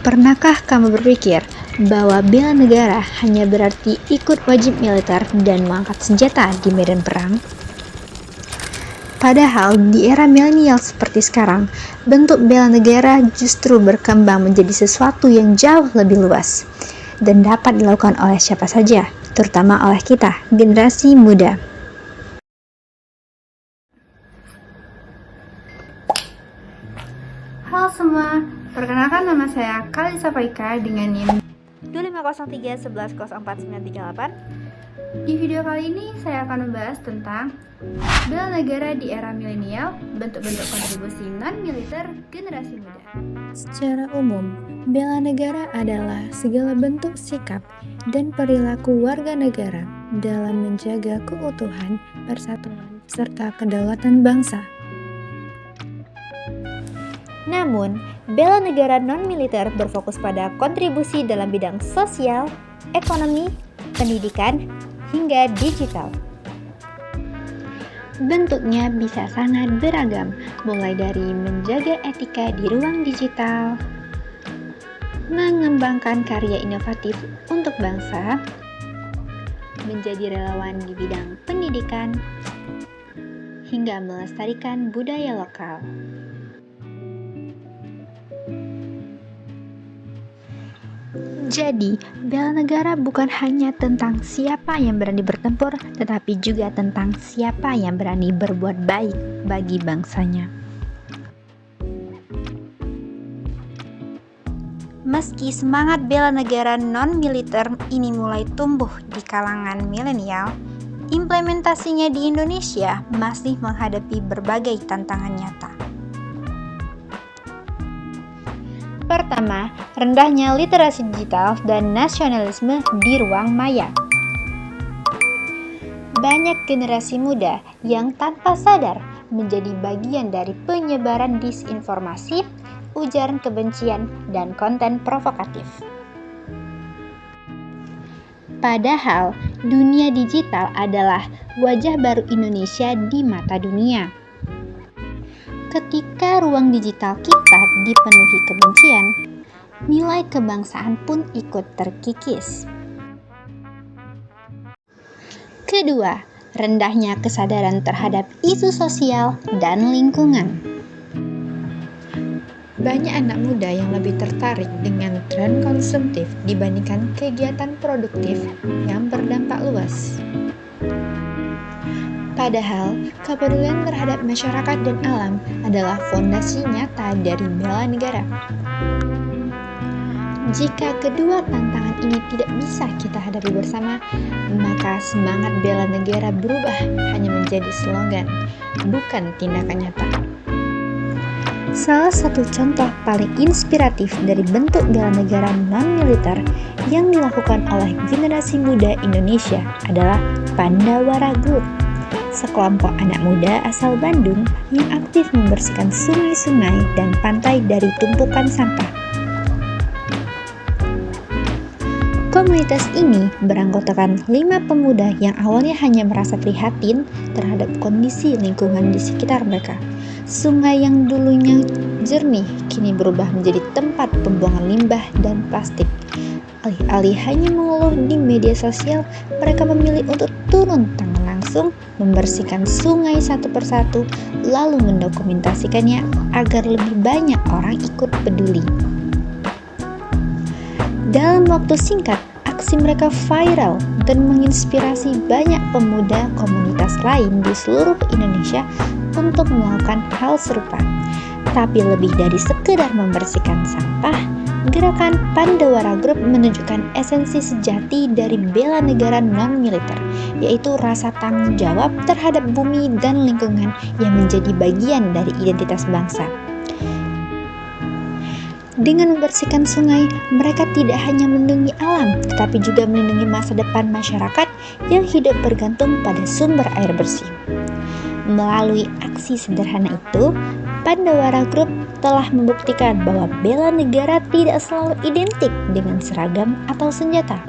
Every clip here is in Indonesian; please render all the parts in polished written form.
Pernahkah kamu berpikir bahwa bela negara hanya berarti ikut wajib militer dan mengangkat senjata di medan perang? Padahal di era milenial seperti sekarang, bentuk bela negara justru berkembang menjadi sesuatu yang jauh lebih luas dan dapat dilakukan oleh siapa saja, terutama oleh kita, generasi muda. Halo semua, perkenalkan nama saya Kalisa Faika dengan NIM 2503110498. Di video kali ini saya akan membahas tentang bela negara di era milenial, bentuk-bentuk kontribusi non-militer generasi muda. Secara umum, bela negara adalah segala bentuk sikap dan perilaku warga negara dalam menjaga keutuhan, persatuan, serta kedaulatan bangsa. Namun, bela negara non-militer berfokus pada kontribusi dalam bidang sosial, ekonomi, pendidikan, hingga digital. Bentuknya bisa sangat beragam, mulai dari menjaga etika di ruang digital, mengembangkan karya inovatif untuk bangsa, menjadi relawan di bidang pendidikan, hingga melestarikan budaya lokal. Jadi, bela negara bukan hanya tentang siapa yang berani bertempur, tetapi juga tentang siapa yang berani berbuat baik bagi bangsanya. Meski semangat bela negara non-militer ini mulai tumbuh di kalangan milenial, implementasinya di Indonesia masih menghadapi berbagai tantangan nyata. Pertama, rendahnya literasi digital dan nasionalisme di ruang maya. Banyak generasi muda yang tanpa sadar menjadi bagian dari penyebaran disinformasi, ujaran kebencian, dan konten provokatif. Padahal, dunia digital adalah wajah baru Indonesia di mata dunia. Ketika ruang digital kita dipenuhi kebencian, nilai kebangsaan pun ikut terkikis. Kedua, rendahnya kesadaran terhadap isu sosial dan lingkungan. Banyak anak muda yang lebih tertarik dengan tren konsumtif dibandingkan kegiatan produktif yang berdampak luas. Padahal, kepedulian terhadap masyarakat dan alam adalah fondasi nyata dari bela negara. Jika kedua tantangan ini tidak bisa kita hadapi bersama, maka semangat bela negara berubah hanya menjadi slogan, bukan tindakan nyata. Salah satu contoh paling inspiratif dari bentuk bela negara non-militer yang dilakukan oleh generasi muda Indonesia adalah Pandawara Group, sekelompok anak muda asal Bandung yang aktif membersihkan sungai-sungai dan pantai dari tumpukan sampah. Komunitas ini beranggotakan 5 pemuda yang awalnya hanya merasa prihatin terhadap kondisi lingkungan di sekitar mereka. Sungai yang dulunya jernih kini berubah menjadi tempat pembuangan limbah dan plastik. Alih-alih hanya mengeluh di media sosial, mereka memilih untuk turun tangan langsung membersihkan sungai satu persatu, lalu mendokumentasikannya agar lebih banyak orang ikut peduli. Dalam waktu singkat, aksi mereka viral dan menginspirasi banyak pemuda komunitas lain di seluruh Indonesia untuk melakukan hal serupa. Tapi lebih dari sekedar membersihkan sampah, gerakan Pandawara Group menunjukkan esensi sejati dari bela negara non-militer, yaitu rasa tanggung jawab terhadap bumi dan lingkungan yang menjadi bagian dari identitas bangsa. Dengan membersihkan sungai, mereka tidak hanya melindungi alam, tetapi juga melindungi masa depan masyarakat yang hidup bergantung pada sumber air bersih. Melalui aksi sederhana itu, Pandawara Group telah membuktikan bahwa bela negara tidak selalu identik dengan seragam atau senjata.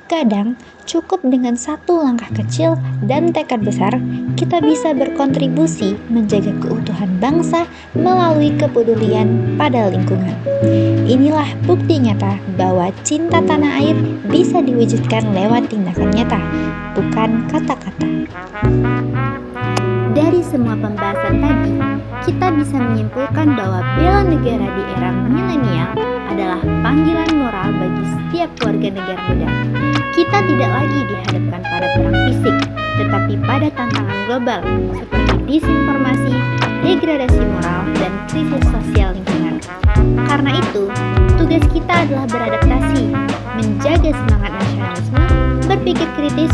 Kadang, cukup dengan satu langkah kecil dan tekad besar, kita bisa berkontribusi menjaga keutuhan bangsa melalui kepedulian pada lingkungan. Inilah bukti nyata bahwa cinta tanah air bisa diwujudkan lewat tindakan nyata, bukan kata-kata. Dari semua pembahasan tadi, kita bisa menyimpulkan bahwa bela negara di era milenial adalah panggilan moral bagi setiap warga negara muda. Kita tidak lagi dihadapkan pada perang fisik, tetapi pada tantangan global seperti disinformasi, degradasi moral, dan krisis sosial lingkungan. Karena itu, tugas kita adalah beradaptasi, menjaga semangat nasionalisme, berpikir kritis,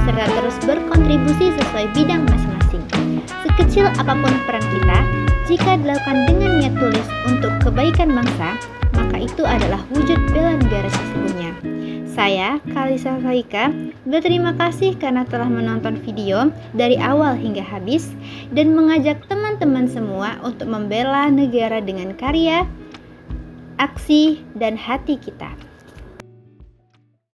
serta terus berkontribusi sesuai bidang masing-masing. Sekecil apapun peran kita, jika dilakukan dengan niat tulus untuk kebaikan bangsa, maka itu adalah wujud bela negara sesungguhnya. Saya, Kalisa Faika, berterima kasih karena telah menonton video dari awal hingga habis dan mengajak teman-teman semua untuk membela negara dengan karya, aksi, dan hati kita.